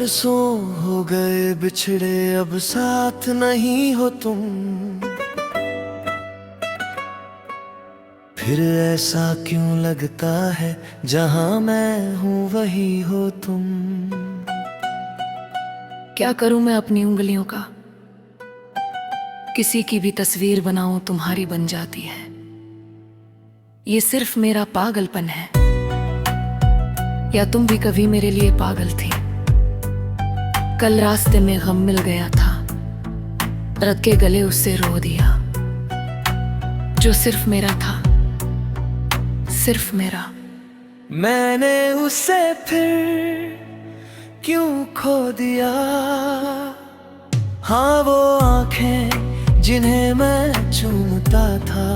बरसों हो गए बिछड़े, अब साथ नहीं हो तुम। फिर ऐसा क्यों लगता है जहां मैं हूं वही हो तुम। क्या करूं मैं अपनी उंगलियों का, किसी की भी तस्वीर बनाऊं तुम्हारी बन जाती है। ये सिर्फ मेरा पागलपन है, या तुम भी कभी मेरे लिए पागल थी। कल रास्ते में गम मिल गया था, रख के गले उससे रो दिया, जो सिर्फ मेरा था, सिर्फ मेरा। मैंने उसे फिर क्यों खो दिया। हाँ वो आंखें जिन्हें मैं चूमता था,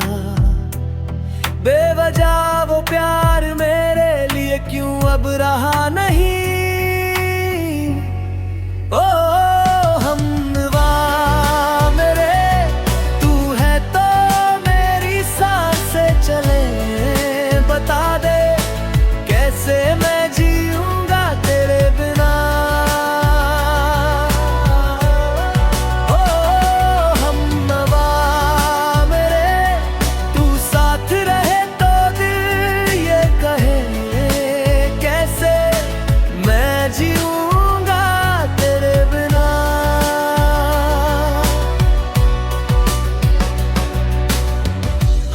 बेवजह वो प्यार मेरे लिए क्यों अब रहा नहीं। ओ हमनवा मेरे, तू है तो मेरी सांसें चले। बता दे कैसे मैं जीऊंगा तेरे बिना। ओ हमनवा मेरे, तू साथ रहे तो दिल ये कहे। कैसे मैं जीऊंगा तेरे बिना।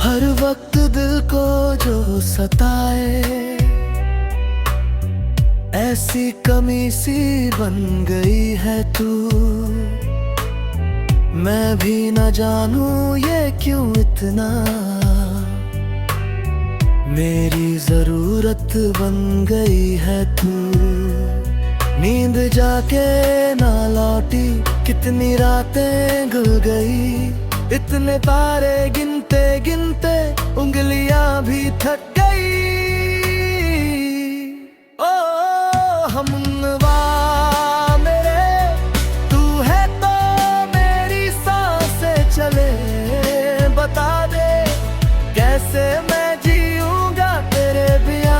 हर वक्त दिल को जो सताए, ऐसी कमी सी बन गई है तू। मैं भी न जानूं ये क्यों इतना मेरी जरूरत बन गई है तू। नींद जाके ना लौटी, कितनी रातें गुल गई। इतने तारे गिनते गिनते उंगलियां भी थक गई। ओ हमनवा मेरे, तू है तो मेरी सांसें चले। बता दे कैसे मैं जीऊंगा तेरे बिना।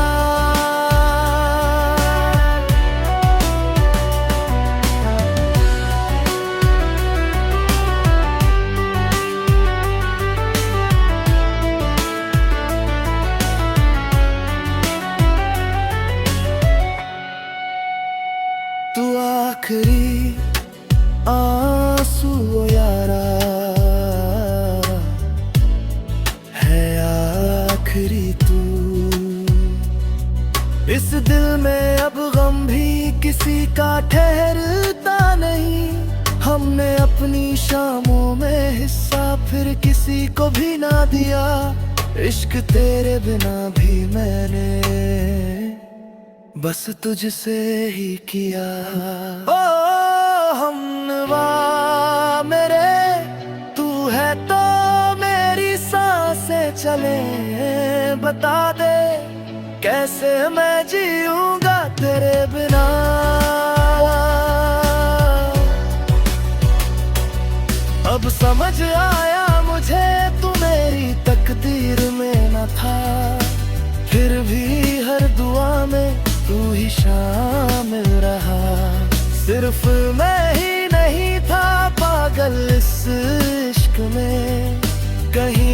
तू आखिरी आंसू ओ यारा है, आखिरी तू। इस दिल में अब गम भी किसी का ठहरता नहीं। हमने अपनी शामों में हिस्सा फिर किसी को भी ना दिया। इश्क तेरे बिना भी मैंने बस तुझसे ही किया। ओ हमनवा मेरे, तू है तो मेरी सांसें चले। बता दे कैसे मैं जीऊंगा तेरे बिना। अब समझ आया मुझे तू मेरी तकदीर में न था। फिर भी हर दुआ में तू ही शामिल रहा। सिर्फ मैं ही नहीं था पागल इस इश्क में, कहीं